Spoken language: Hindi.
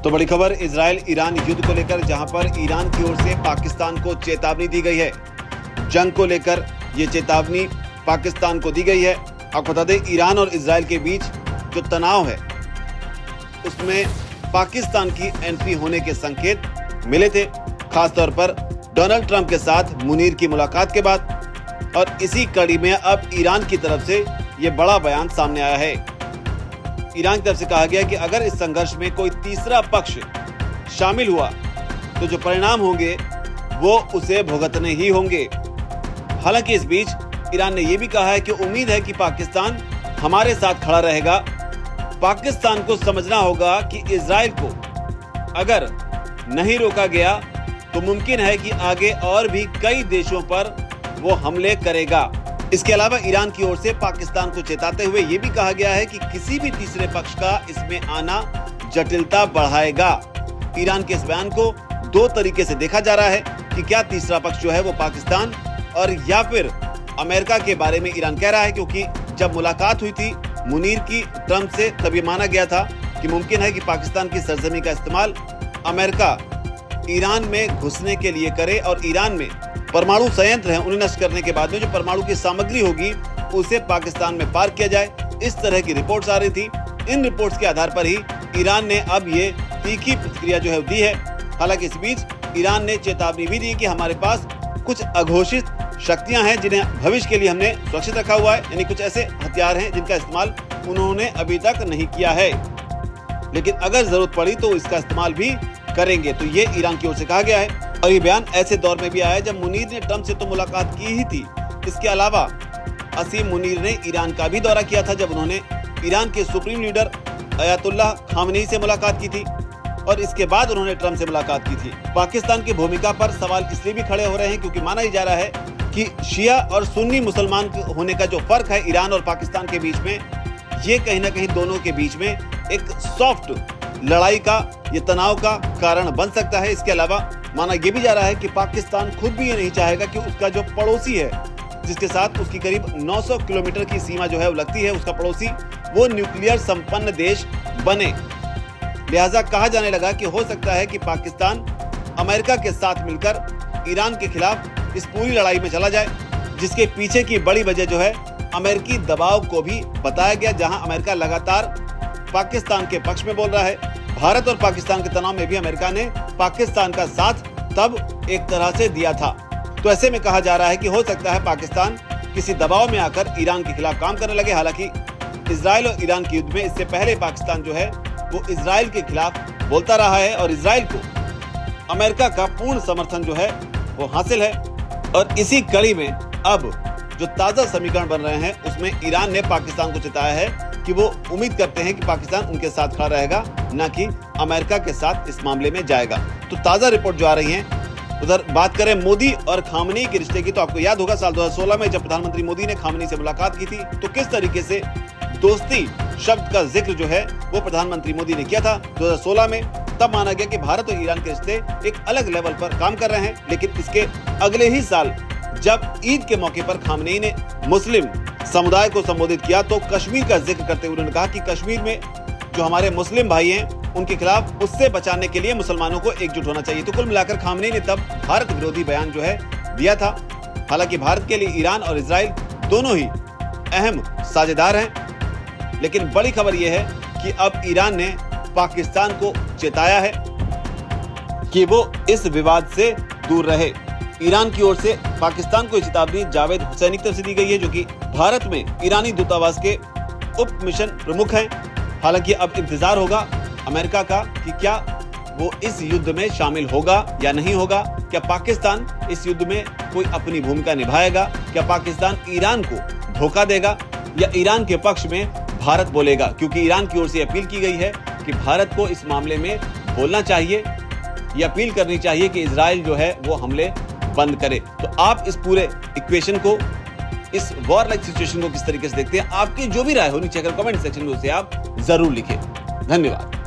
तो बड़ी खबर इजराइल ईरान युद्ध को लेकर, जहां पर ईरान की ओर से पाकिस्तान को चेतावनी दी गई है। जंग को लेकर ये चेतावनी पाकिस्तान को दी गई है। आपको बता दें, ईरान और इजराइल के बीच जो तनाव है उसमें पाकिस्तान की एंट्री होने के संकेत मिले थे, खासतौर पर डोनाल्ड ट्रंप के साथ मुनीर की मुलाकात के बाद। और इसी कड़ी में अब ईरान की तरफ से ये बड़ा बयान सामने आया है। ईरान की तरफ से कहा गया कि अगर इस संघर्ष में कोई तीसरा पक्ष शामिल हुआ तो जो परिणाम होंगे वो उसे भुगतने ही होंगे। हालांकि इस बीच ईरान ने यह भी कहा है कि उम्मीद है कि पाकिस्तान हमारे साथ खड़ा रहेगा। पाकिस्तान को समझना होगा कि इजराइल को अगर नहीं रोका गया तो मुमकिन है कि आगे और भी कई देशों पर वो हमले करेगा। इसके अलावा ईरान की ओर से पाकिस्तान को चेताते हुए ये भी कहा गया है कि किसी भी तीसरे पक्ष का इसमें आना जटिलता बढ़ाएगा। ईरान के इस बयान को दो तरीके से देखा जा रहा है कि क्या तीसरा पक्ष जो है वो पाकिस्तान और या फिर अमेरिका के बारे में ईरान कह रहा है, क्योंकि जब मुलाकात हुई थी मुनीर की ट्रंप से तब ये माना गया था कि मुमकिन है कि पाकिस्तान की सरजमी का इस्तेमाल अमेरिका ईरान में घुसने के लिए करे और ईरान में परमाणु संयंत्र हैं उन्हें नष्ट करने के बाद में जो परमाणु की सामग्री होगी उसे पाकिस्तान में पार किया जाए। इस तरह की रिपोर्ट्स आ रही थी। इन रिपोर्ट्स के आधार पर ही ईरान ने अब ये तीखी प्रतिक्रिया जो है दी है। हालांकि इस बीच ईरान ने चेतावनी भी दी कि हमारे पास कुछ अघोषित शक्तियां हैं जिन्हें भविष्य के लिए हमने सुरक्षित रखा हुआ है, यानी कुछ ऐसे हथियार हैं जिनका इस्तेमाल उन्होंने अभी तक नहीं किया है, लेकिन अगर जरूरत पड़ी तो इसका इस्तेमाल भी करेंगे। तो ये ईरान की ओर से कहा गया है। और ये बयान ऐसे दौर में भी आया जब मुनीर ने ट्रंप से तो मुलाकात की ही थी। इसके अलावा असीम मुनीर ने ईरान का भी दौरा किया था जब उन्होंने ईरान के सुप्रीम लीडर अयातुल्लाह खामनेई से मुलाकात की थी और इसके बाद उन्होंने ट्रंप से मुलाकात की थी। पाकिस्तान की भूमिका पर सवाल इसलिए भी खड़े हो रहे हैं क्योंकि माना ही जा रहा है कि शिया और सुन्नी मुसलमान होने का जो फर्क है ईरान और पाकिस्तान के बीच में, ये कहीं ना कहीं दोनों के बीच में एक सॉफ्ट लड़ाई का, ये तनाव का कारण बन सकता है। इसके अलावा माना यह भी जा रहा है कि पाकिस्तान खुद भी ये नहीं चाहेगा कि उसका जो पड़ोसी है, जिसके साथ उसकी करीब 900 किलोमीटर की सीमा जो है वो लगती है, उसका पड़ोसी वो न्यूक्लियर संपन्न देश बने। लिहाजा कहा जाने लगा कि हो सकता है कि पाकिस्तान अमेरिका के साथ मिलकर ईरान के खिलाफ इस पूरी लड़ाई में चला जाए, जिसके पीछे की बड़ी वजह जो है अमेरिकी दबाव को भी बताया गया, जहां अमेरिका लगातार पाकिस्तान के पक्ष में बोल रहा है। भारत और पाकिस्तान के तनाव में भी अमेरिका ने पाकिस्तान का साथ तब एक तरह से दिया था। तो ऐसे में कहा जा रहा है कि हो सकता है पाकिस्तान किसी दबाव में आकर ईरान के खिलाफ काम करने लगे। हालांकि इजराइल और ईरान के युद्ध में इससे पहले पाकिस्तान जो है वो इजराइल के खिलाफ बोलता रहा है और इजराइल को अमेरिका का पूर्ण समर्थन जो है वो हासिल है। और इसी कड़ी में अब जो ताजा समीकरण बन रहे हैं उसमें ईरान ने पाकिस्तान को चेताया है कि वो उम्मीद करते हैं कि पाकिस्तान उनके साथ खड़ा रहेगा, न कि अमेरिका के साथ इस मामले में जाएगा। तो ताजा रिपोर्ट जो आ रही है, उधर बात करें मोदी और खामनेई के रिश्ते की, तो आपको याद होगा साल 2016 में जब प्रधानमंत्री मोदी ने खामनेई से मुलाकात की थी तो किस तरीके से दोस्ती शब्द का जिक्र जो है वो प्रधानमंत्री मोदी ने किया था 2016 में। तब माना गया कि भारत और ईरान के रिश्ते एक अलग लेवल पर काम कर रहे हैं। लेकिन इसके अगले ही साल जब ईद के मौके पर खामनेई ने मुस्लिम समुदाय को संबोधित किया तो कश्मीर का जिक्र करते हुए उन्होंने कहा कि कश्मीर में जो हमारे मुस्लिम भाई हैं उनके खिलाफ उससे बचाने के लिए मुसलमानों को एकजुट होना चाहिए। तो कुल मिलाकर खामनेई ने तब भारत विरोधी बयान जो है दिया था। हालांकि भारत के लिए ईरान और इजराइल दोनों ही अहम साझेदार हैं, लेकिन बड़ी खबर यह है कि अब ईरान ने पाकिस्तान को चेताया है कि वो इस विवाद से दूर रहे। ईरान की ओर से पाकिस्तान को चेतावनी जावेद हुसैनी की तरफ से दी गई है, जो कि भारत में ईरानी दूतावास के उप मिशन प्रमुख हैं। हालांकि अब इंतजार होगा अमेरिका का कि क्या वो इस युद्ध में शामिल होगा या नहीं होगा। क्या पाकिस्तान इस युद्ध में कोई अपनी भूमिका निभाएगा? क्या पाकिस्तान ईरान को धोखा देगा या ईरान के पक्ष में भारत बोलेगा? क्योंकि ईरान की ओर से अपील की गई है कि भारत को इस मामले में बोलना चाहिए, ये अपील करनी चाहिए कि इजराइल जो है वो हमले बंद करे। तो आप इस पूरे इक्वेशन को, इस वॉर लाइक सिचुएशन को किस तरीके से देखते हैं? आपकी जो भी राय हो नीचे अगर कमेंट सेक्शन में उसे आप जरूर लिखें। धन्यवाद।